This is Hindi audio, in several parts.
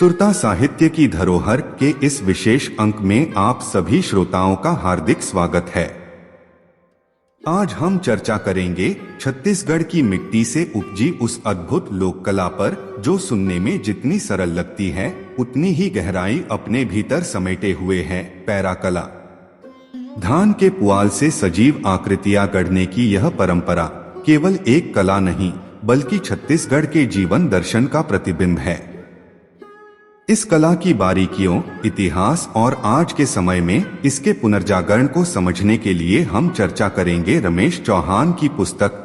सुरता साहित्य की धरोहर के इस विशेष अंक में आप सभी श्रोताओं का हार्दिक स्वागत है। आज हम चर्चा करेंगे छत्तीसगढ़ की मिट्टी से उपजी उस अद्भुत लोक कला पर जो सुनने में जितनी सरल लगती है उतनी ही गहराई अपने भीतर समेटे हुए है, पैरा कला। धान के पुआल से सजीव आकृतियां गढ़ने की यह परंपरा केवल एक कला नहीं बल्कि छत्तीसगढ़ के जीवन दर्शन का प्रतिबिंब है। इस कला की बारीकियों, इतिहास और आज के समय में इसके पुनर्जागरण को समझने के लिए हम चर्चा करेंगे रमेश चौहान की पुस्तक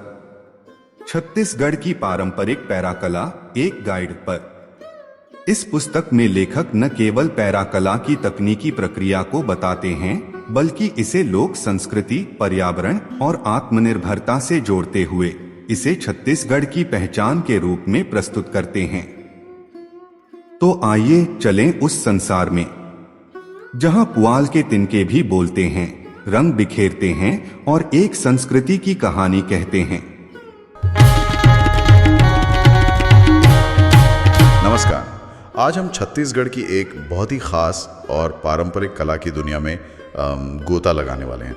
छत्तीसगढ़ की पारंपरिक पैरा कला एक गाइड पर। इस पुस्तक में लेखक न केवल पैरा कला की तकनीकी प्रक्रिया को बताते हैं बल्कि इसे लोक संस्कृति, पर्यावरण और आत्मनिर्भरता से जोड़ते हुए इसे छत्तीसगढ़ की पहचान के रूप में प्रस्तुत करते हैं। तो आइए चलें उस संसार में जहां पुआल के तिनके भी बोलते हैं, रंग बिखेरते हैं और एक संस्कृति की कहानी कहते हैं। नमस्कार, आज हम छत्तीसगढ़ की एक बहुत ही खास और पारंपरिक कला की दुनिया में गोता लगाने वाले हैं,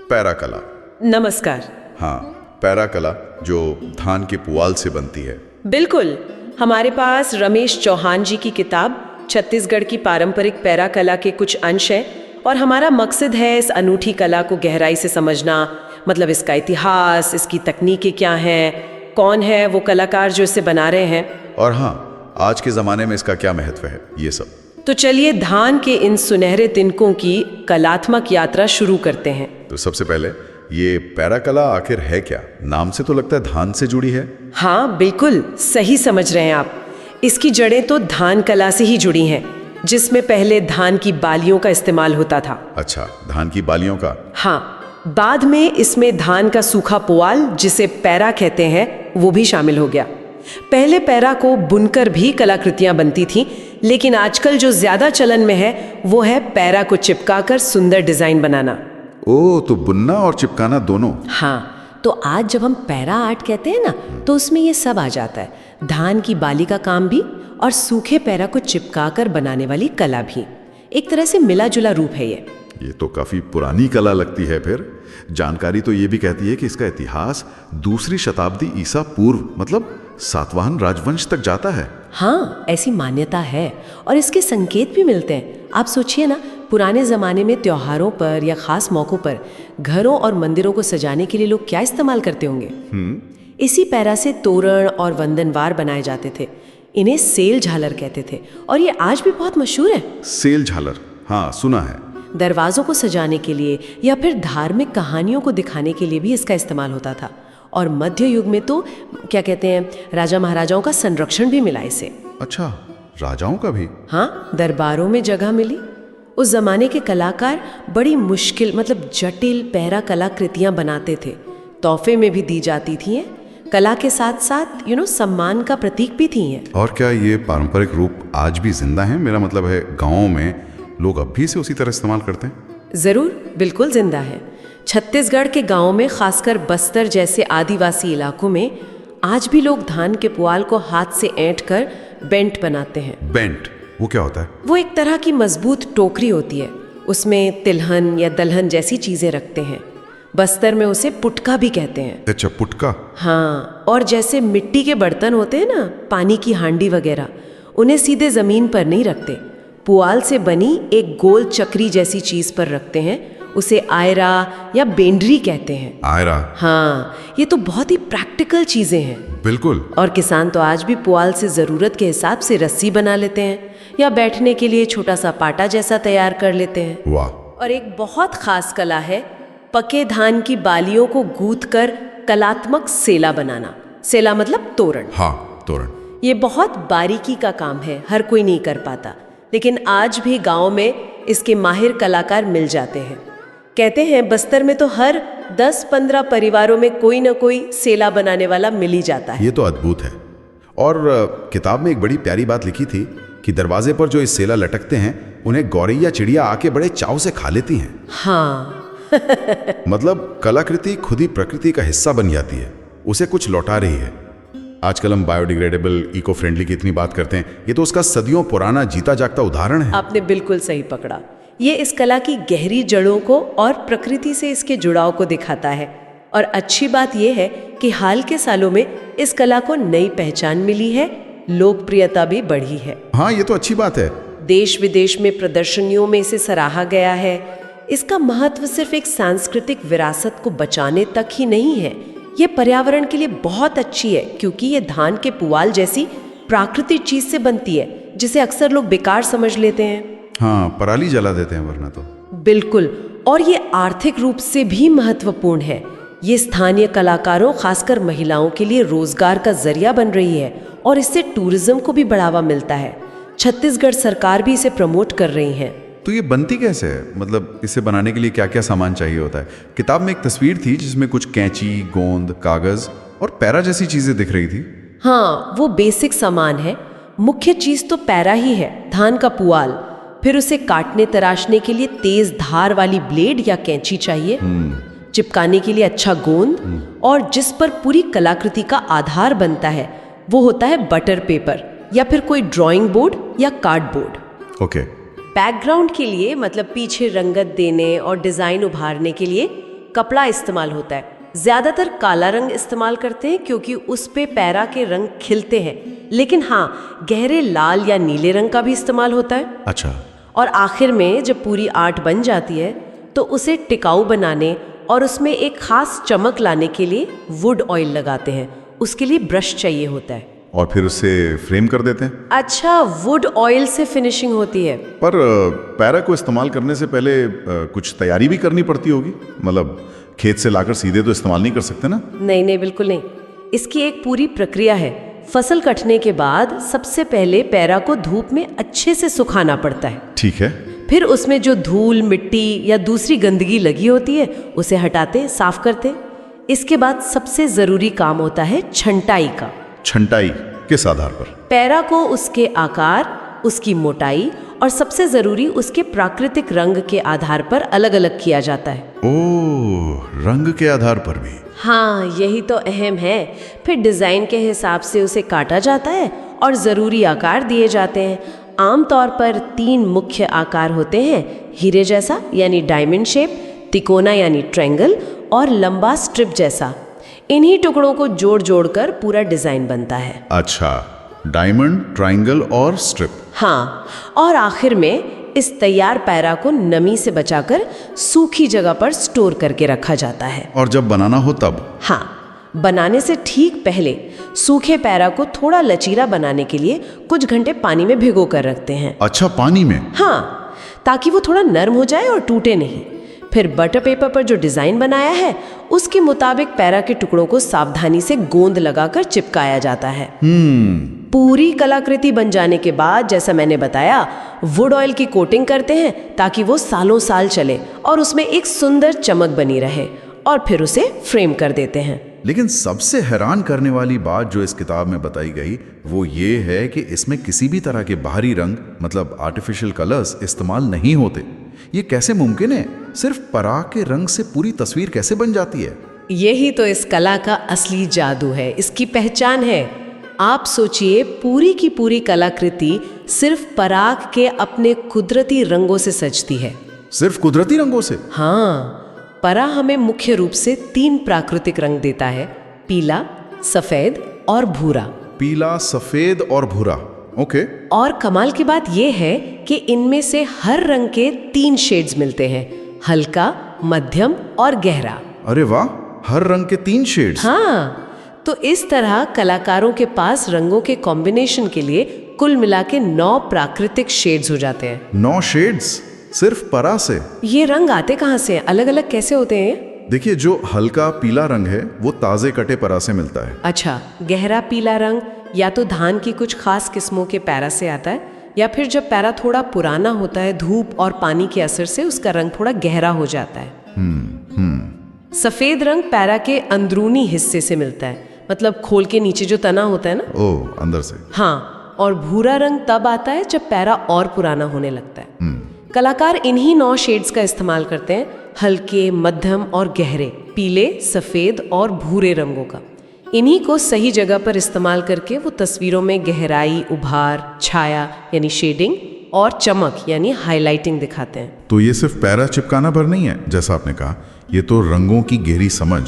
पैरा कला। नमस्कार। हाँ, पैरा कला जो धान के पुआल से बनती है। बिल्कुल, हमारे पास रमेश चौहान जी की किताब छत्तीसगढ़ की पारंपरिक पैरा कला के कुछ अंश हैं और हमारा मकसद है इस अनूठी कला को गहराई से समझना, मतलब इसका इतिहास, इसकी तकनीकें क्या हैं, कौन है वो कलाकार जो इसे बना रहे हैं, और हाँ, आज के ज़माने में इसका क्या महत्व है, ये सब। तो चलिए धान के इन सुनहरे तिनकों की कलात्मक यात्रा शुरू करते हैं। तो सबसे पहले ये पैरा कला आखिर है क्या? नाम से तो लगता है धान से जुड़ी है। हाँ, बिल्कुल सही समझ रहे हैं आप। इसकी जड़ें तो धान कला से ही जुड़ी हैं, जिसमें पहले धान की बालियों का इस्तेमाल होता था। अच्छा, धान की बालियों का। हाँ, बाद में इसमें धान का सूखा पुआल, जिसे पैरा कहते हैं, वो भी शामिल हो गया। पहले पैरा को बुनकर भी कलाकृतियां बनती थीं, लेकिन आजकल जो ज्यादा चलन में है वो है पैरा को चिपकाकर सुंदर डिजाइन बनाना। ओ, तो बुनना और चिपकाना दोनों। हाँ, तो आज जब हम पैरा आर्ट कहते हैं ना, तो उसमें ये सब आ जाता है, धान की बाली का काम भी और सूखे पैरा को चिपकाकर बनाने वाली कला भी। एक तरह से मिला जुला रूप है ये तो काफी पुरानी कला लगती है। फिर जानकारी तो ये भी कहती है कि इसका इतिहास दूसरी शताब्दी ईसा पूर्व, मतलब सातवाहन राजवंश तक जाता है। हाँ, ऐसी मान्यता है और इसके संकेत भी मिलते हैं। आप सोचिए ना, पुराने ज़माने में त्योहारों पर या ख़ास मौक़ों पर घरों और मंदिरों को सजाने के लिए लोग क्या इस्तेमाल करते होंगे? इसी पैरा से तोरण और वंदनवार बनाए जाते थे। इन्हें सेल झालर कहते थे और ये आज भी बहुत मशहूर है। सेल झालर, हाँ सुना है। दरवाज़ों को सजाने के लिए या फिर धार्मिक कहानियों को दिखाने के लिए भी इसका इस्तेमाल होता था। और मध्य युग में तो क्या कहते हैं, राजा महाराजाओं का संरक्षण भी मिला इसे। अच्छा, राजाओं का भी? हाँ, दरबारों में जगह मिली। उस जमाने के कलाकार बड़ी मुश्किल, मतलब जटिल पैरा कलाकृतियां बनाते थे। तोहफे में भी दी जाती थी। कला के साथ साथ सम्मान का प्रतीक भी थी। और क्या ये पारंपरिक रूप आज भी जिंदा है? मेरा मतलब है, गाँवों में लोग अब भी इसे उसी तरह इस्तेमाल करते हैं? जरूर, बिल्कुल जिंदा है। छत्तीसगढ़ के गांवों में, खासकर बस्तर जैसे आदिवासी इलाकों में, आज भी लोग धान के पुआल को हाथ से ऐंठ कर बेंट बनाते हैं। बेंट, वो क्या होता है? वो एक तरह की मजबूत टोकरी होती है, उसमें तिलहन या दलहन जैसी चीजें रखते हैं। बस्तर में उसे पुटका भी कहते हैं। अच्छा, पुटका। हाँ, और जैसे मिट्टी के बर्तन होते हैं ना, पानी की हांडी वगैरह, उन्हें सीधे जमीन पर नहीं रखते, पुआल से बनी एक गोल चक्री जैसी चीज पर रखते हैं। उसे आयरा या बेंडरी कहते हैं। आयरा? हाँ, ये तो बहुत ही प्रैक्टिकल चीजें हैं। बिल्कुल। और किसान तो आज भी पुआल से जरूरत के हिसाब से रस्सी बना लेते हैं या बैठने के लिए छोटा सा पाटा जैसा तैयार कर लेते हैं। वाह। और एक बहुत खास कला है पके धान की बालियों को गूंथ कर कलात्मक सेला बनाना। सेला मतलब तोरण। हाँ, तोरण। ये बहुत बारीकी का काम है, हर कोई नहीं कर पाता, लेकिन आज भी गांव में इसके माहिर कलाकार मिल जाते हैं। कहते हैं बस्तर में तो हर 10-15 परिवारों में कोई ना कोई सेला बनाने वाला मिल ही जाता है। ये तो अद्भुत है। और किताब में एक बड़ी प्यारी बात लिखी थी कि दरवाजे पर जो इस सेला लटकते हैं उन्हें गौरैया चिड़िया आके बड़े चाव से खा लेती हैं। हाँ। मतलब कलाकृति खुद ही प्रकृति का हिस्सा बन जाती है, उसे कुछ लौटा रही है। आजकल हम बायोडिग्रेडेबल, इको फ्रेंडली की इतनी बात करते हैं, ये तो उसका सदियों पुराना जीता जागता उदाहरण है। आपने बिल्कुल सही पकड़ा। ये इस कला की गहरी जड़ों को और प्रकृति से इसके जुड़ाव को दिखाता है। और अच्छी बात यह है कि हाल के सालों में इस कला को नई पहचान मिली है, लोकप्रियता भी बढ़ी है। हाँ, ये तो अच्छी बात है। देश विदेश में प्रदर्शनियों में इसे सराहा गया है। इसका महत्व सिर्फ एक सांस्कृतिक विरासत को बचाने तक ही नहीं है, ये पर्यावरण के लिए बहुत अच्छी है, क्योंकि ये धान के पुआल जैसी प्राकृतिक चीज से बनती है, जिसे अक्सर लोग बेकार समझ लेते हैं। हाँ, पराली जला देते हैं वरना तो। बिल्कुल। और ये आर्थिक रूप से भी महत्वपूर्ण है। ये स्थानीय कलाकारों, खासकर महिलाओं के लिए रोजगार का जरिया बन रही है और इससे टूरिज्म को भी बढ़ावा मिलता है। छत्तीसगढ़ सरकार भी इसे प्रमोट कर रही है। तो ये बनती कैसे है? मतलब इसे बनाने के लिए क्या क्या सामान चाहिए होता है? किताब में एक तस्वीर थी जिसमें कुछ कैंची, गोंद, कागज और पैरा जैसी चीजें दिख रही थी। हाँ, वो बेसिक सामान है। मुख्य चीज तो पैरा ही है, धान का पुआल। फिर उसे काटने तराशने के लिए तेज धार वाली ब्लेड या कैंची चाहिए, चिपकाने के लिए अच्छा गोंद, और जिस पर पूरी कलाकृति का आधार बनता है वो होता है बटर पेपर या फिर कोई ड्राइंग बोर्ड या कार्डबोर्ड। ओके। बैकग्राउंड के लिए, मतलब पीछे रंगत देने और डिजाइन उभारने के लिए कपड़ा इस्तेमाल होता है। ज्यादातर काला रंग इस्तेमाल करते हैं क्योंकि उस पे पैरा के रंग खिलते हैं, लेकिन हाँ, गहरे लाल या नीले रंग का भी इस्तेमाल होता है। अच्छा। और आखिर में जब पूरी आर्ट बन जाती है तो उसे टिकाऊ बनाने और उसमें एक खास चमक लाने के लिए वुड ऑयल लगाते हैं। उसके लिए ब्रश चाहिए होता है और फिर उसे फ्रेम कर देते हैं। अच्छा, वुड ऑयल से फिनिशिंग होती है। पर पैरा को इस्तेमाल करने से पहले कुछ तैयारी भी करनी पड़ती होगी? मतलब खेत से लाकर सीधे तो इस्तेमाल नहीं कर सकते ना? नहीं नहीं, बिल्कुल नहीं। इसकी एक पूरी प्रक्रिया है। फसल कटने के बाद सबसे पहले पैरा को धूप में अच्छे से सुखाना पड़ता है। ठीक है। फिर उसमें जो धूल, मिट्टी या दूसरी गंदगी लगी होती है उसे हटाते, साफ करते। इसके बाद सबसे जरूरी काम होता है छंटाई का। छंटाई किस आधार पर? पैरा को उसके आकार, उसकी मोटाई और सबसे जरूरी उसके प्राकृतिक रंग के आधार पर अलग अलग किया जाता है। ओह, रंग के आधार पर भी? हाँ, यही तो अहम है। फिर डिजाइन के हिसाब से उसे काटा जाता है और जरूरी आकार दिए जाते हैं। आमतौर पर 3 मुख्य आकार होते हैं: हीरे जैसा यानी डायमंड शेप, तिकोना यानी ट्रायंगल और लंबा स्ट्रिप जैसा। इन्हीं टुकड़ों को जोड़ जोड़कर पूरा डिजाइन बनता है। अच्छा, डायमंड, ट्रायंगल और स्ट्रिप। हाँ, और आखिर में इस तैयार पैरा को नमी से बचाकर सूखी जगह पर स्टोर करके रखा जाता है। और जब बनाना हो तब? हाँ, बनाने से ठीक पहले सूखे पैरा को थोड़ा लचीला बनाने के लिए कुछ घंटे पानी में भिगो कर रखते हैं। अच्छा, पानी में? हाँ, ताकि वो थोड़ा नरम हो जाए और टूटे नहीं। फिर बटर पेपर पर जो डिजाइन बनाया है उसके मुताबिक पैरा के टुकड़ों को सावधानी से गोंद लगाकर चिपकाया जाता है। पूरी कलाकृति बन जाने के बाद, जैसा मैंने बताया, वुड ऑयल की कोटिंग करते हैं ताकि वो सालों साल चले और उसमें एक सुंदर चमक बनी रहे, और फिर उसे फ्रेम कर देते हैं। लेकिन सबसे हैरान करने वाली बात जो इस किताब में बताई गई वो ये है कि इसमें किसी भी तरह के बाहरी रंग, मतलब आर्टिफिशियल कलर्स इस्तेमाल नहीं होते। ये कैसे मुमकिन है? सिर्फ पराग के रंग से पूरी तस्वीर कैसे बन जाती है? यही तो इस कला का असली जादू है, इसकी पहचान है। आप सोचिए, पूरी की पूरी कलाकृति सिर्फ पराग के अपने कुदरती रंगों से सजती है। सिर्फ कुदरती रंगों से? हाँ, परा हमें मुख्य रूप से 3 प्राकृतिक रंग देता है: पीला, सफेद और भूरा। पीला, सफेद और भूरा। ओके। और कमाल की बात यह है कि इनमें से हर रंग के 3 शेड्स मिलते हैं: हल्का, मध्यम और गहरा। अरे वाह, हर रंग के 3 शेड्स। हाँ, तो इस तरह कलाकारों के पास रंगों के कॉम्बिनेशन के लिए कुल मिला के 9 प्राकृतिक शेड्स हो जाते हैं। 9 शेड्स सिर्फ परा से? ये रंग आते कहाँ से? अलग अलग कैसे होते हैं? देखिए, जो हल्का पीला रंग है वो ताजे कटे परा से मिलता है। अच्छा, गहरा पीला रंग या तो धान की कुछ खास किस्मों के पैरा से आता है, या फिर जब पैरा थोड़ा पुराना होता है, धूप और पानी के असर से उसका रंग थोड़ा गहरा हो जाता है। सफेद रंग पैरा के अंदरूनी हिस्से से मिलता है, मतलब खोल के नीचे जो तना होता है ना। ओह, अंदर से। हाँ, और भूरा रंग तब आता है जब पैरा और पुराना होने लगता है। कलाकार इन्हीं 9 शेड्स का इस्तेमाल करते हैं: हल्के, मध्यम और गहरे, पीले, सफेद और भूरे रंगों का। इन्हीं को सही जगह पर इस्तेमाल करके वो तस्वीरों में गहराई, उभार, छाया यानी शेडिंग और चमक यानी हाइलाइटिंग दिखाते हैं। तो ये सिर्फ पैरा चिपकाना भर नहीं है, जैसा आपने कहा, ये तो रंगों की गहरी समझ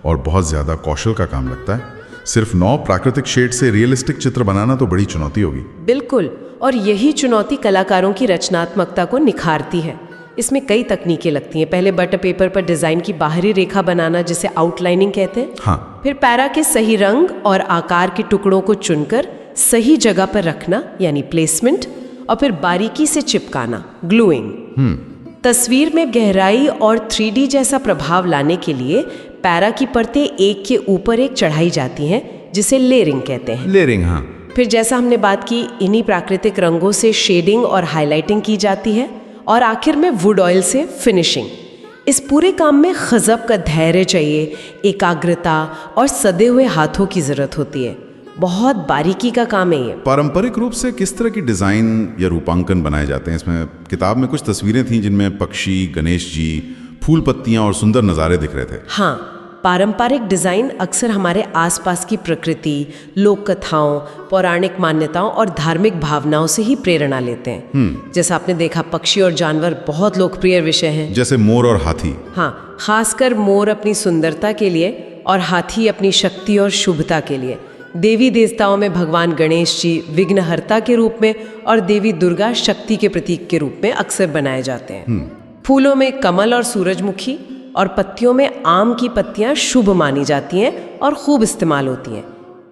और बहुत ज्यादा कौशल का काम लगता है। सिर्फ 9 प्राकृतिक शेड से रियलिस्टिक चित्र बनाना तो बड़ी चुनौती होगी। बिल्कुल, और यही चुनौती कलाकारों की रचनात्मकता को निखारती है। इसमें कई तकनीकें लगती हैं। पहले बटर पेपर पर डिजाइन की बाहरी रेखा बनाना, जिसे आउटलाइनिंग कहते हैं। हाँ। फिर पैरा के सही रंग और आकार के टुकड़ों को चुनकर सही जगह पर रखना यानी प्लेसमेंट, और फिर बारीकी से चिपकाना, ग्लूइंग। तस्वीर में गहराई और 3D जैसा प्रभाव लाने के लिए पैरा की परतें एक के ऊपर एक चढ़ाई जाती हैं, जिसे लेयरिंग कहते हैं। लेयरिंग, हाँ। फिर जैसा हमने बात की, इन्हीं प्राकृतिक रंगों से शेडिंग और हाइलाइटिंग की जाती है, और आखिर में वुड ऑयल से फिनिशिंग। इस पूरे काम में गजब का धैर्य चाहिए, एकाग्रता और सदे हुए हाथों की जरूरत होती है। बहुत बारीकी का काम है ये। पारंपरिक रूप से किस तरह की डिजाइन या रूपांकन बनाए जाते हैं? इसमें किताब में कुछ तस्वीरें थीं जिनमें पक्षी, गणेश जी, फूल पत्तियां और सुंदर नज़ारे दिख रहे थे। हाँ, पारंपरिक डिजाइन अक्सर हमारे आसपास की प्रकृति, लोक कथाओं, पौराणिक मान्यताओं और धार्मिक भावनाओं से ही प्रेरणा लेते हैं। जैसा आपने देखा, पक्षी और जानवर बहुत लोकप्रिय विषय हैं। जैसे मोर और हाथी। हाँ, खासकर मोर अपनी सुंदरता के लिए और हाथी अपनी शक्ति और शुभता के लिए। देवी देवताओं में भगवान गणेश जी विघ्नहर्ता के रूप में और देवी दुर्गा शक्ति के प्रतीक के रूप में अक्सर बनाए जाते हैं। फूलों में कमल और सूरजमुखी, और पत्तियों में आम की पत्तियां शुभ मानी जाती हैं और खूब इस्तेमाल होती हैं।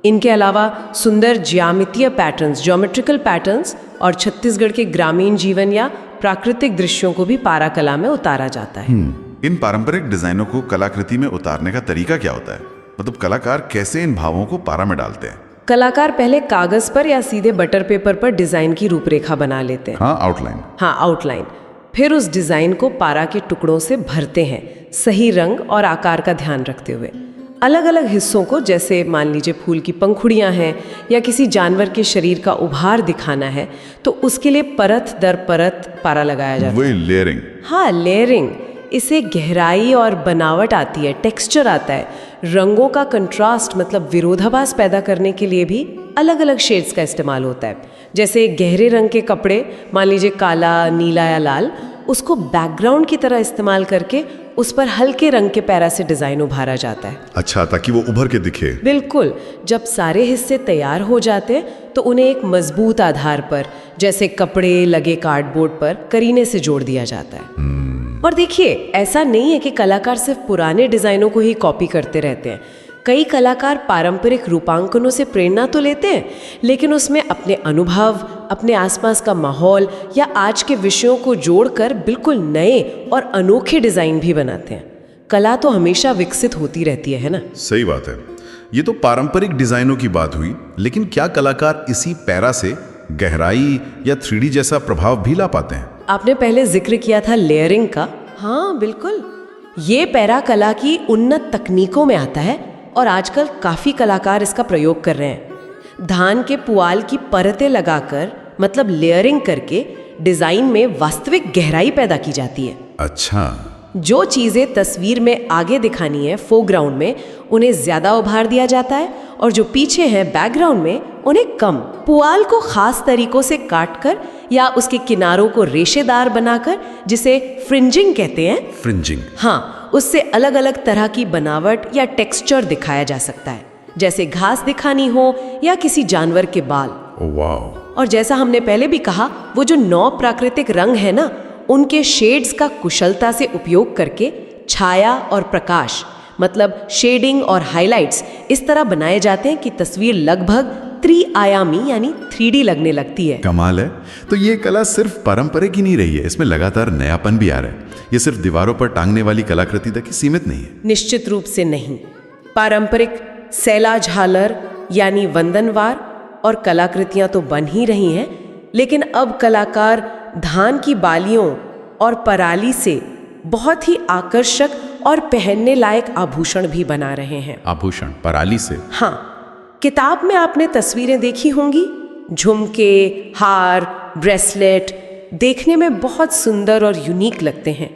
इनके अलावा सुंदर ज्यामितीय पैटर्न्स, ज्योमेट्रिकल पैटर्न्स, और छत्तीसगढ़ के ग्रामीण जीवन या प्राकृतिक दृश्यों को भी पारा कला में उतारा जाता है। इन पारंपरिक डिजाइनों को कलाकृति में उतारने का तरीका क्या होता है? मतलब कलाकार कैसे इन भावों को पारा में डालते हैं? कलाकार पहले कागज पर या सीधे बटर पेपर पर डिजाइन की रूपरेखा बना लेते हैं। हाँ, आउटलाइन। हाँ, आउटलाइन। फिर उस डिजाइन को पारा के टुकड़ों से भरते हैं, सही रंग और आकार का ध्यान रखते हुए। अलग अलग हिस्सों को, जैसे मान लीजिए फूल की पंखुड़ियां हैं या किसी जानवर के शरीर का उभार दिखाना है, तो उसके लिए परत दर परत पारा लगाया जाता है। वही लेयरिंग। हाँ, लेयरिंग। इससे गहराई और बनावट आती है, टेक्सचर आता है। रंगों का कंट्रास्ट मतलब विरोधाभास पैदा करने के लिए भी अलग अलग शेड्स का इस्तेमाल होता है। जैसे गहरे रंग के कपड़े, मान लीजिए काला, नीला या लाल, उसको बैकग्राउंड की तरह इस्तेमाल करके उस पर हल्के रंग के पैरा से डिजाइन उभारा जाता है। अच्छा, ताकि वो उभर के दिखे। बिल्कुल। जब सारे हिस्से तैयार हो जाते हैं तो उन्हें एक मजबूत आधार पर, जैसे कपड़े लगे कार्डबोर्ड पर, करीने से जोड़ दिया जाता है। और देखिए, ऐसा नहीं है कि कलाकार सिर्फ पुराने डिजाइनों को ही कॉपी करते रहते हैं। कई कलाकार पारंपरिक रूपांकनों से प्रेरणा तो लेते हैं, लेकिन उसमें अपने अनुभव, अपने आसपास का माहौल या आज के विषयों को जोड़कर बिल्कुल नए और अनोखे डिजाइन भी बनाते हैं। कला तो हमेशा विकसित होती रहती है ना? सही बात है। ये तो पारंपरिक डिजाइनों की बात हुई, लेकिन क्या कलाकार इसी पैरा से गहराई या 3D जैसा प्रभाव भी ला पाते हैं? आपने पहले जिक्र किया था लेयरिंग का। हाँ, बिल्कुल। ये पैरा कला की उन्नत तकनीकों में आता है और आजकल काफी कलाकार इसका प्रयोग कर रहे हैं। धान के पुआल की परतें लगाकर, मतलब लेयरिंग करके, डिजाइन में वास्तविक गहराई पैदा की जाती है। अच्छा। जो चीजें तस्वीर में आगे दिखानी है, फोरग्राउंड में, उन्हें ज्यादा उभार दिया जाता है, और जो पीछे है बैकग्राउंड में, उन्हें कम। पुआल को खास तरीकों से काटकर या उसके किनारों को रेशेदार बनाकर, जिसे फ्रिंजिंग कहते हैं। फ्रिंजिंग। हाँ, उससे अलग अलग तरह की बनावट या टेक्सचर दिखाया जा सकता है, जैसे घास दिखानी हो या किसी जानवर के बाल। वाह। और जैसा हमने पहले भी कहा, वो जो 9 प्राकृतिक रंग है ना, उनके शेड्स का कुशलता से उपयोग करके छाया और प्रकाश, मतलब शेडिंग और हाइलाइट्स, इस तरह बनाए जाते हैं कि तस्वीर लगभग त्रिआयामी यानी 3D लगने लगती है। कमाल है। तो ये कला सिर्फ पारंपरिक ही नहीं रही है, इसमें लगातार नयापन भी आ रहा है। ये सिर्फ दीवारों पर टांगने वाली कलाकृति तक ही सीमित नहीं है। निश्चित रूप से नहीं। पारंपरिक सैला झालर यानी वंदनवार और कलाकृतियां तो बन ही रही हैं, लेकिन अब कलाकार धान की बालियों और पराली से बहुत ही आकर्षक और पहनने लायक आभूषण भी बना रहे हैं। आभूषण पराली से? हाँ, किताब में आपने तस्वीरें देखी होंगी। झुमके, हार, ब्रेसलेट देखने में बहुत सुंदर और यूनिक लगते हैं।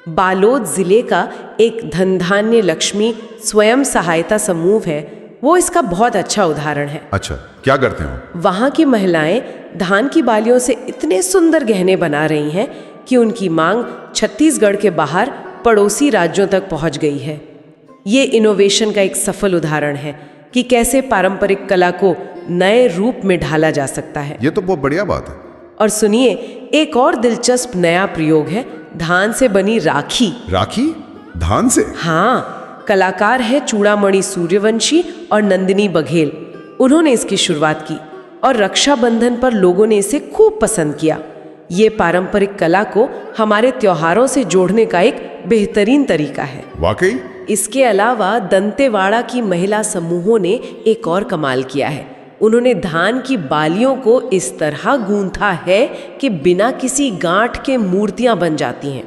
बालोद जिले का एक धनधान्य लक्ष्मी स्वयं सहायता समूह है, वो इसका बहुत अच्छा उदाहरण है। अच्छा, क्या करते हो? वहाँ की महिलाएं धान की बालियों से इतने सुंदर गहने बना रही हैं कि उनकी मांग छत्तीसगढ़ के बाहर पड़ोसी राज्यों तक पहुँच गई है। ये इनोवेशन का एक सफल उदाहरण है कि कैसे पारंपरिक कला को नए रूप में ढाला जा सकता है। ये तो बहुत बढ़िया बात है। और सुनिए, एक और दिलचस्प नया प्रयोग है धान से बनी राखी। राखी? धान से? हाँ, कलाकार है चूड़ामणि सूर्यवंशी और नंदिनी बघेल। उन्होंने इसकी शुरुआत की और रक्षाबंधन पर लोगों ने इसे खूब पसंद किया। ये पारंपरिक कला को हमारे त्योहारों से जोड़ने का एक बेहतरीन तरीका है। वाकई? इसके अलावा दंतेवाड़ा की महिला समूहों ने एक और कमाल किया है। उन्होंने धान की बालियों को इस तरह गूंथा है कि बिना किसी गांठ के मूर्तियां बन जाती हैं।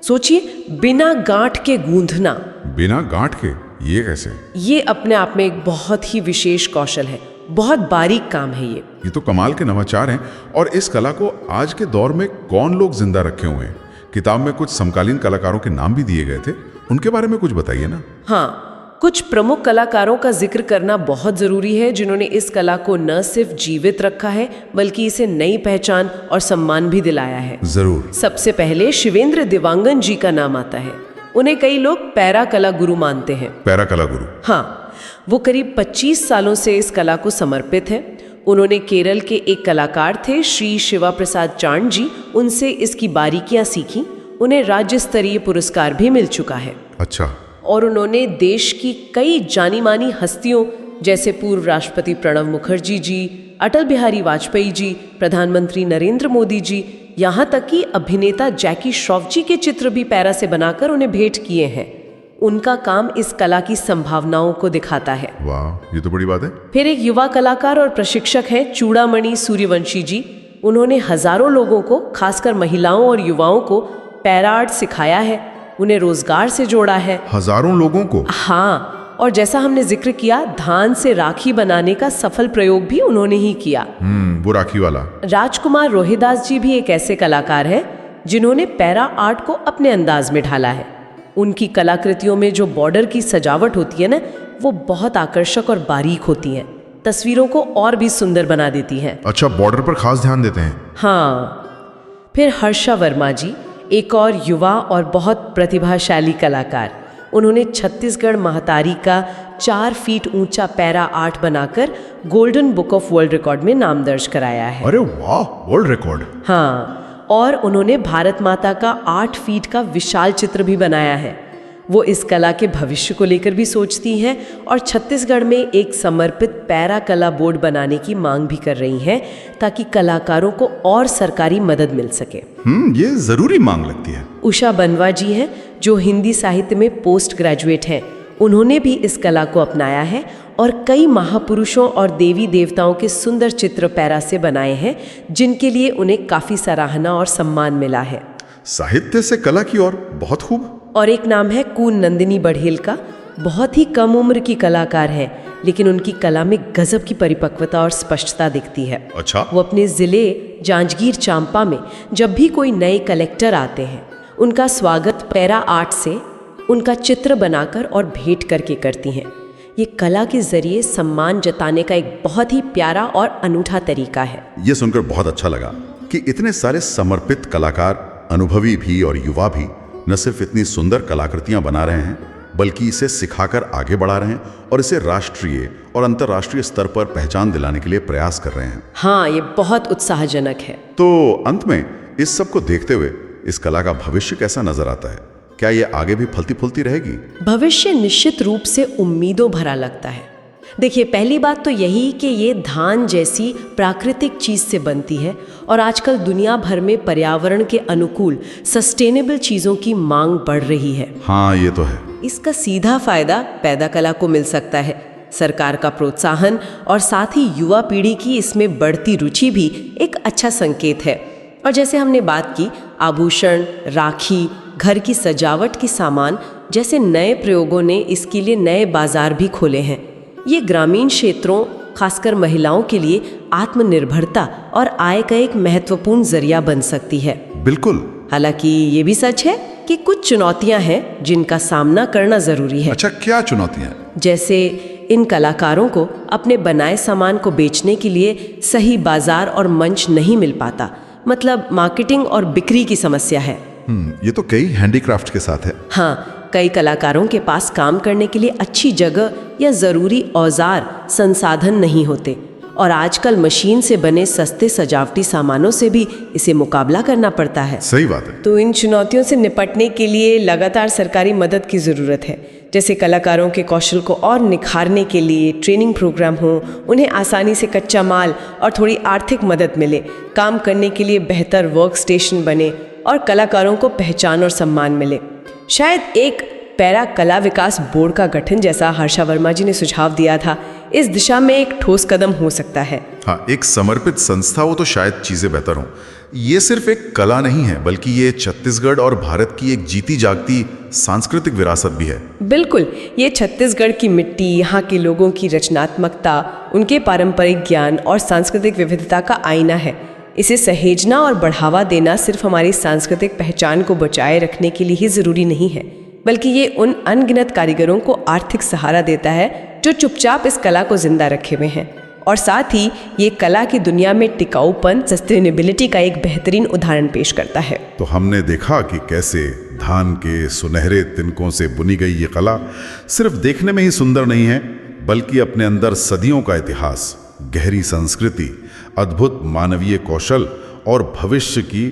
सोचिए, बिना गांठ के गूंथना। बिना गांठ के? ये कैसे? ये अपने आप में एक बहुत ही विशेष कौशल है, बहुत बारीक काम है ये तो कमाल के नवाचार हैं। और इस कला को आज के दौर में कौन लोग जिंदा रखे हुए हैं? किताब में कुछ समकालीन कलाकारों के नाम भी दिए गए थे, उनके बारे में कुछ बताइए ना। हाँ, कुछ प्रमुख कलाकारों का जिक्र करना बहुत जरूरी है जिन्होंने इस कला को न सिर्फ जीवित रखा है बल्कि इसे नई पहचान और सम्मान भी दिलाया है। जरूर। सबसे पहले शिवेंद्र दिवांगन जी का नाम आता है। उन्हें कई लोग पैरा कला गुरु मानते हैं। पैरा कला गुरु? हाँ, वो करीब 25 सालों से इस कला को समर्पित है। उन्होंने केरल के एक कलाकार थे श्री शिवा प्रसाद चांड जी, उनसे इसकी बारीकियां सीखी। उन्हें राज्य स्तरीय पुरस्कार भी मिल चुका है। अच्छा। और उन्होंने देश की कई जानी मानी हस्तियों जैसे पूर्व राष्ट्रपति प्रणब मुखर्जी जी, अटल बिहारी वाजपेयी जी, प्रधानमंत्री नरेंद्र मोदी जी, यहाँ तक कि अभिनेता जैकी श्रॉफ जी के चित्र भी पैरा से बनाकर उन्हें भेंट किए हैं। उनका काम इस कला की संभावनाओं को दिखाता है। वाह, ये तो बड़ी बात है। फिर एक युवा कलाकार और प्रशिक्षक हैं चूड़ामणि सूर्यवंशी जी। उन्होंने हजारों लोगों को, खासकर महिलाओं और युवाओं को पैरा आर्ट सिखाया है, उन्हें रोजगार से जोड़ा है। हजारों लोगों को? हाँ, और जैसा हमने जिक्र किया, धान से राखी बनाने का सफल प्रयोग भी उन्होंने ही किया। वो राखी वाला। राजकुमार रोहिदास जी भी एक ऐसे कलाकार हैं जिन्होंने पैरा आर्ट को अपने अंदाज में ढाला है। उनकी कलाकृतियों में जो बॉर्डर की सजावट होती है ना, वो बहुत आकर्षक और बारीक होती है, तस्वीरों को और भी सुंदर बना देती हैं। अच्छा, बॉर्डर पर खास ध्यान देते हैं। हाँ। फिर हर्षा वर्मा जी, एक और युवा और बहुत प्रतिभाशाली कलाकार। उन्होंने छत्तीसगढ़ महतारी का 4 फीट ऊंचा पैरा आर्ट बनाकर golden book of world record में नाम दर्ज कराया है। अरे वाह, वर्ल्ड रिकॉर्ड! हाँ, और उन्होंने भारत माता का 8 फीट का विशाल चित्र भी बनाया है। वो इस कला के भविष्य को लेकर भी सोचती हैं और छत्तीसगढ़ में एक समर्पित पैरा कला बोर्ड बनाने की मांग भी कर रही हैं ताकि कलाकारों को और सरकारी मदद मिल सके। ये जरूरी मांग लगती है। उषा बनवा जी हैं जो हिंदी साहित्य में पोस्ट ग्रेजुएट हैं। उन्होंने भी इस कला को अपनाया है और कई महापुरुषों और देवी देवताओं के सुंदर चित्र पैरा से बनाए हैं, जिनके लिए उन्हें काफी सराहना और सम्मान मिला है। साहित्य से कला की ओर, बहुत खूब। और एक नाम है कून नंदिनी बघेल का। बहुत ही कम उम्र की कलाकार है, लेकिन उनकी कला में गजब की परिपक्वता और स्पष्टता दिखती है। अच्छा। वो अपने जिले जांजगीर चांपा में जब भी कोई नए कलेक्टर आते हैं, उनका स्वागत पैरा आर्ट से उनका चित्र बनाकर और भेंट करके करती हैं। ये कला के जरिए सम्मान जताने का एक बहुत ही प्यारा और अनूठा तरीका है। ये सुनकर बहुत अच्छा लगा कि इतने सारे समर्पित कलाकार, अनुभवी भी और युवा भी, न सिर्फ इतनी सुंदर कलाकृतियां बना रहे हैं बल्कि इसे सिखाकर आगे बढ़ा रहे हैं और इसे राष्ट्रीय और अंतर्राष्ट्रीय स्तर पर पहचान दिलाने के लिए प्रयास कर रहे हैं। हाँ, ये बहुत उत्साहजनक है। तो अंत में इस सब को देखते हुए इस कला का भविष्य कैसा नजर आता है? क्या ये आगे भी फलती फूलती रहेगी? भविष्य निश्चित रूप से उम्मीदों भरा लगता है। देखिए, पहली बात तो यही कि ये धान जैसी प्राकृतिक चीज से बनती है और आजकल दुनिया भर में पर्यावरण के अनुकूल सस्टेनेबल चीजों की मांग बढ़ रही है। हाँ, ये तो है। इसका सीधा फायदा पैदा कला को मिल सकता है। सरकार का प्रोत्साहन और साथ ही युवा पीढ़ी की इसमें बढ़ती रुचि भी एक अच्छा संकेत है। और जैसे हमने बात की, आभूषण, राखी, घर की सजावट की सामान जैसे नए प्रयोगों ने इसके लिए नए बाजार भी खोले हैं। ये ग्रामीण क्षेत्रों, खासकर महिलाओं के लिए आत्मनिर्भरता और आय का एक महत्वपूर्ण जरिया बन सकती है। बिल्कुल। हालांकि ये भी सच है कि कुछ चुनौतियां हैं जिनका सामना करना जरूरी है। अच्छा, क्या चुनौतियां? जैसे इन कलाकारों को अपने बनाए सामान को बेचने के लिए सही बाजार और मंच नहीं मिल पाता। मतलब मार्केटिंग और बिक्री की समस्या है। ये तो कई हैंडीक्राफ्ट के साथ है। हाँ, कई कलाकारों के पास काम करने के लिए अच्छी जगह या ज़रूरी औजार संसाधन नहीं होते, और आजकल मशीन से बने सस्ते सजावटी सामानों से भी इसे मुकाबला करना पड़ता है। सही बात है। तो इन चुनौतियों से निपटने के लिए लगातार सरकारी मदद की ज़रूरत है, जैसे कलाकारों के कौशल को और निखारने के लिए ट्रेनिंग प्रोग्राम हो, उन्हें आसानी से कच्चा माल और थोड़ी आर्थिक मदद मिले, काम करने के लिए बेहतर वर्क स्टेशन बने और कलाकारों को पहचान और सम्मान मिले। शायद एक पैरा कला विकास बोर्ड का गठन, जैसा हर्षा वर्मा जी ने सुझाव दिया था, इस दिशा में एक ठोस कदम हो सकता है। हाँ, एक समर्पित संस्था हो तो शायद चीजें बेहतर हों। ये सिर्फ एक कला नहीं है, बल्कि ये छत्तीसगढ़ और भारत की एक जीती जागती सांस्कृतिक विरासत भी है। बिल्कुल, ये छत्तीसगढ़ की मिट्टी, यहाँ के लोगों की रचनात्मकता, उनके पारंपरिक ज्ञान और सांस्कृतिक विविधता का आईना है। इसे सहेजना और बढ़ावा देना सिर्फ हमारी सांस्कृतिक पहचान को बचाए रखने के लिए ही जरूरी नहीं है, बल्कि ये उन अनगिनत कारीगरों को आर्थिक सहारा देता है जो चुपचाप इस कला को जिंदा रखे हुए हैं। और साथ ही ये कला की दुनिया में टिकाऊपन, सस्टेनेबिलिटी का एक बेहतरीन उदाहरण पेश करता है। तो हमने देखा कि कैसे धान के सुनहरे तिनकों से बुनी गई ये कला सिर्फ देखने में ही सुंदर नहीं है, बल्कि अपने अंदर सदियों का इतिहास, गहरी संस्कृति, अद्भुत मानवीय कौशल और भविष्य की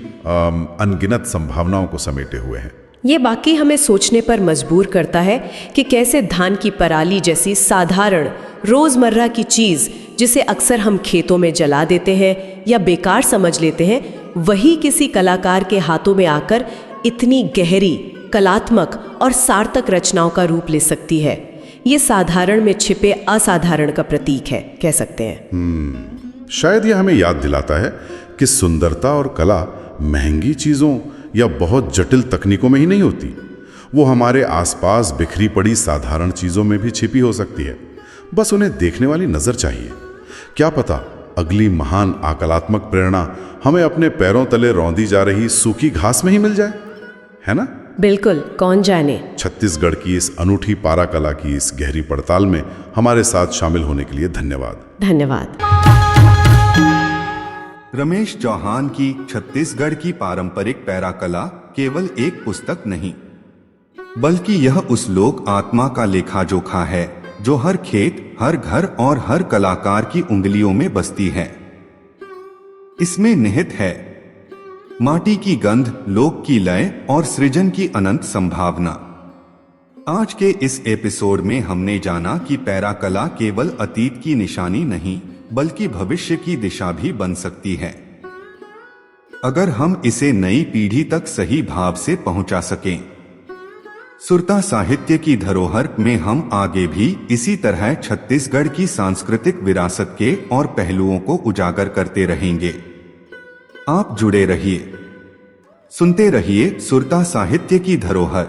अनगिनत संभावनाओं को समेटे हुए हैं। ये बाकी हमें सोचने पर मजबूर करता है कि कैसे धान की पराली जैसी साधारण रोजमर्रा की चीज, जिसे अक्सर हम खेतों में जला देते हैं या बेकार समझ लेते हैं, वही किसी कलाकार के हाथों में आकर इतनी गहरी, कलात्मक और सार्थक रचनाओं का रूप ले सकती है। ये साधारण में छिपे असाधारण का प्रतीक है, कह सकते हैं। शायद यह हमें याद दिलाता है कि सुंदरता और कला महंगी चीजों या बहुत जटिल तकनीकों में ही नहीं होती, वो हमारे आसपास बिखरी पड़ी साधारण चीजों में भी छिपी हो सकती है। बस उन्हें देखने वाली नजर चाहिए। क्या पता अगली महान आकलात्मक प्रेरणा हमें अपने पैरों तले रौंदी जा रही सूखी घास में ही मिल जाए, है ना? बिल्कुल, कौन जाने। छत्तीसगढ़ की इस अनूठी पारा कला की इस गहरी पड़ताल में हमारे साथ शामिल होने के लिए धन्यवाद। धन्यवाद। रमेश चौहान की छत्तीसगढ़ की पारंपरिक पैरा कला केवल एक पुस्तक नहीं, बल्कि यह उस लोक आत्मा का लेखा जोखा है जो हर खेत, हर घर और हर कलाकार की उंगलियों में बसती है। इसमें निहित है माटी की गंध, लोक की लय और सृजन की अनंत संभावना। आज के इस एपिसोड में हमने जाना कि पैरा कला केवल अतीत की निशानी नहीं, बल्कि भविष्य की दिशा भी बन सकती है, अगर हम इसे नई पीढ़ी तक सही भाव से पहुंचा सकें। सुरता साहित्य की धरोहर में हम आगे भी इसी तरह छत्तीसगढ़ की सांस्कृतिक विरासत के और पहलुओं को उजागर करते रहेंगे। आप जुड़े रहिए, सुनते रहिए सुरता साहित्य की धरोहर।